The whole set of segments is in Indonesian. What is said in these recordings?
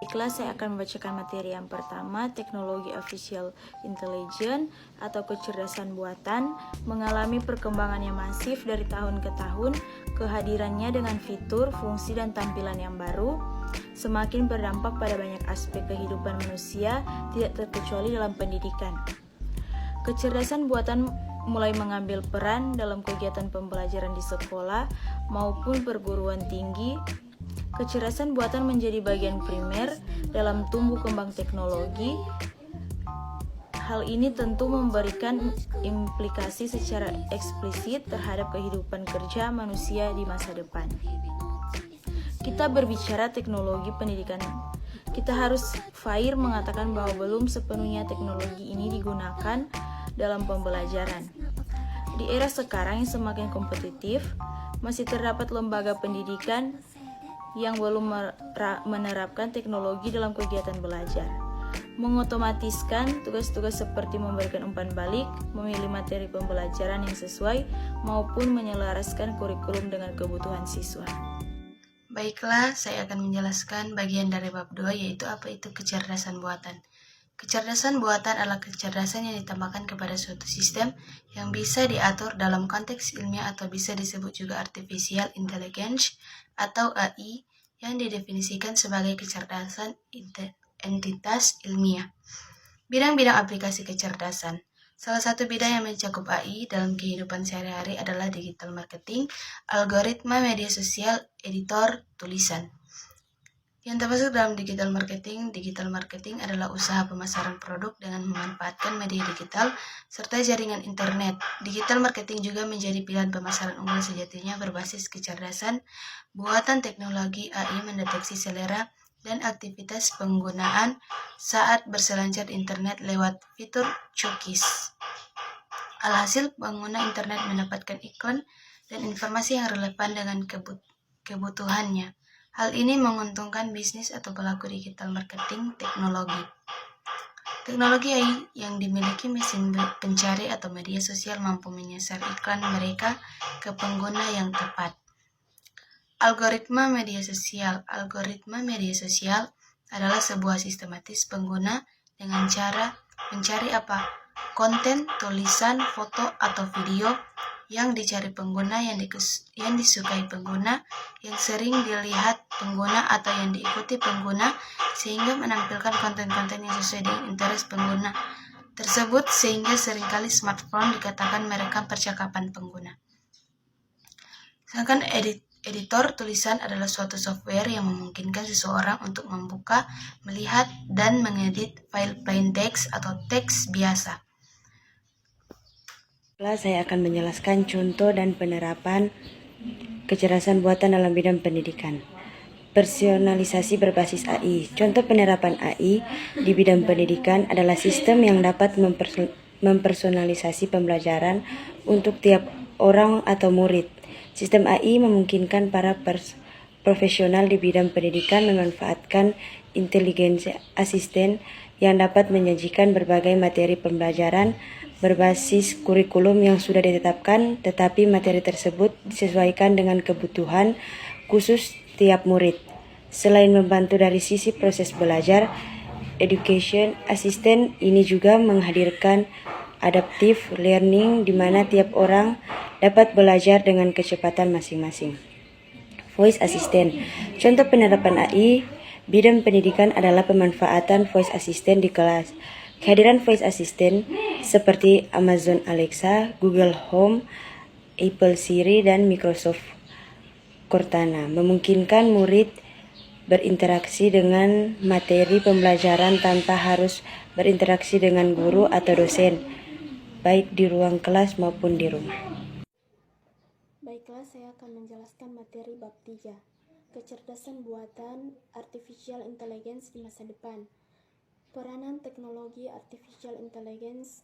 Baiklah, saya akan membacakan materi yang pertama. Teknologi artificial intelligence atau kecerdasan buatan mengalami perkembangan yang masif dari tahun ke tahun. Kehadirannya dengan fitur, fungsi, dan tampilan yang baru semakin berdampak pada banyak aspek kehidupan manusia, tidak terkecuali dalam pendidikan. Kecerdasan buatan mulai mengambil peran dalam kegiatan pembelajaran di sekolah maupun perguruan tinggi. Kecerdasan buatan menjadi bagian primer dalam tumbuh kembang teknologi. Hal ini tentu memberikan implikasi secara eksplisit terhadap kehidupan kerja manusia di masa depan. Kita berbicara teknologi pendidikan. Kita harus fair mengatakan bahwa belum sepenuhnya teknologi ini digunakan dalam pembelajaran. Di era sekarang yang semakin kompetitif, masih terdapat lembaga pendidikan yang belum menerapkan teknologi dalam kegiatan belajar. Mengotomatiskan tugas-tugas seperti memberikan umpan balik, memilih materi pembelajaran yang sesuai, maupun menyelaraskan kurikulum dengan kebutuhan siswa. Baiklah, saya akan menjelaskan bagian dari bab 2, yaitu apa itu kecerdasan buatan. Kecerdasan buatan adalah kecerdasan yang ditambahkan kepada suatu sistem yang bisa diatur dalam konteks ilmiah atau bisa disebut juga artificial intelligence atau AI, yang didefinisikan sebagai kecerdasan entitas ilmiah. Bidang-bidang aplikasi kecerdasan. Salah satu bidang yang mencakup AI dalam kehidupan sehari-hari adalah digital marketing, algoritma media sosial, editor, tulisan. Yang termasuk dalam digital marketing adalah usaha pemasaran produk dengan memanfaatkan media digital serta jaringan internet. Digital marketing juga menjadi pilihan pemasaran unggul sejatinya berbasis kecerdasan buatan teknologi. AI mendeteksi selera dan aktivitas penggunaan saat berselancar di internet lewat fitur cookies. Alhasil, pengguna internet mendapatkan iklan dan informasi yang relevan dengan kebutuhannya. Hal ini menguntungkan bisnis atau pelaku digital marketing teknologi. Teknologi AI yang dimiliki mesin pencari atau media sosial mampu menyasar iklan mereka ke pengguna yang tepat. Algoritma media sosial. Algoritma media sosial adalah sebuah sistematis pengguna dengan cara mencari konten, tulisan, foto, atau video yang dicari pengguna, yang disukai pengguna, yang sering dilihat pengguna, atau yang diikuti pengguna, sehingga menampilkan konten-konten yang sesuai dengan interest pengguna tersebut, sehingga seringkali smartphone dikatakan merekam percakapan pengguna. Sedangkan editor tulisan adalah suatu software yang memungkinkan seseorang untuk membuka, melihat, dan mengedit file plain text atau teks biasa. Saya akan menjelaskan contoh dan penerapan kecerdasan buatan dalam bidang pendidikan. Personalisasi berbasis AI. Contoh penerapan AI di bidang pendidikan adalah sistem yang dapat mempersonalisasi pembelajaran untuk tiap orang atau murid. Sistem AI memungkinkan para profesional di bidang pendidikan memanfaatkan intelijensi asisten yang dapat menyajikan berbagai materi pembelajaran berbasis kurikulum yang sudah ditetapkan, tetapi materi tersebut disesuaikan dengan kebutuhan khusus tiap murid. Selain membantu dari sisi proses belajar, education assistant ini juga menghadirkan adaptive learning di mana tiap orang dapat belajar dengan kecepatan masing-masing. Voice assistant. Contoh penerapan AI bidang pendidikan adalah pemanfaatan voice assistant di kelas. Kehadiran voice assistant seperti Amazon Alexa, Google Home, Apple Siri, dan Microsoft Cortana memungkinkan murid berinteraksi dengan materi pembelajaran tanpa harus berinteraksi dengan guru atau dosen, baik di ruang kelas maupun di rumah. Baiklah, saya akan menjelaskan materi bab 3, kecerdasan buatan artificial intelligence di masa depan. Peranan teknologi artificial intelligence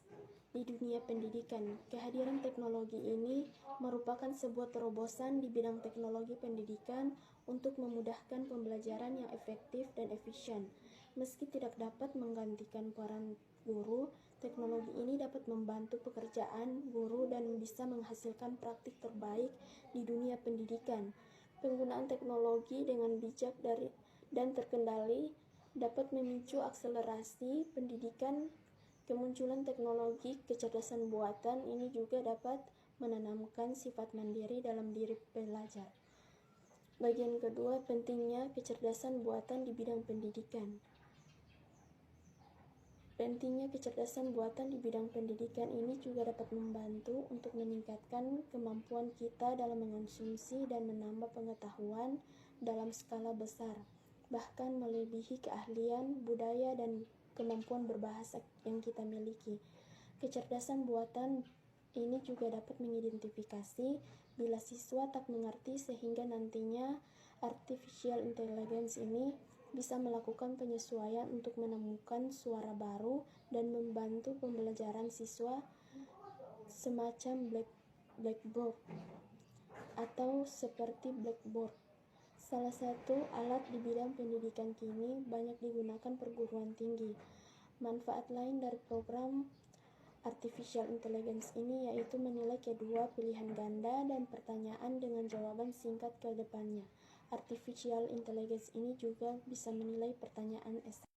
di dunia pendidikan. Kehadiran teknologi ini merupakan sebuah terobosan di bidang teknologi pendidikan untuk memudahkan pembelajaran yang efektif dan efisien. Meski tidak dapat menggantikan peran guru, teknologi ini dapat membantu pekerjaan guru dan bisa menghasilkan praktik terbaik di dunia pendidikan. Penggunaan teknologi dengan bijak dan terkendali dapat memicu akselerasi pendidikan. Kemunculan teknologi kecerdasan buatan ini juga dapat menanamkan sifat mandiri dalam diri pelajar. Bagian kedua, pentingnya kecerdasan buatan di bidang pendidikan. Pentingnya kecerdasan buatan di bidang pendidikan ini juga dapat membantu untuk meningkatkan kemampuan kita dalam mengonsumsi dan menambah pengetahuan dalam skala besar, bahkan melebihi keahlian, budaya, dan kemampuan berbahasa yang kita miliki. Kecerdasan buatan ini juga dapat mengidentifikasi bila siswa tak mengerti, sehingga nantinya artificial intelligence ini bisa melakukan penyesuaian untuk menemukan suara baru dan membantu pembelajaran siswa, semacam blackboard atau seperti blackboard. Salah satu alat di bidang pendidikan kini banyak digunakan perguruan tinggi. Manfaat lain dari program artificial intelligence ini yaitu menilai kedua pilihan ganda dan pertanyaan dengan jawaban singkat ke depannya. Artificial intelligence ini juga bisa menilai pertanyaan esai.